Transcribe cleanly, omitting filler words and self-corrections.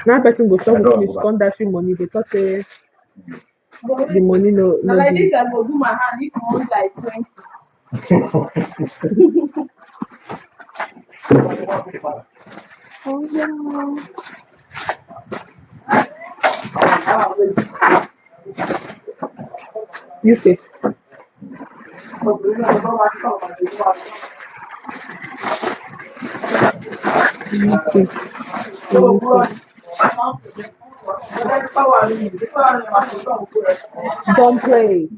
Now person go stop with finish come dash you money because the money no like dey. this, I go do my hand if you want like 20. Oh yeah. You say. Don't play.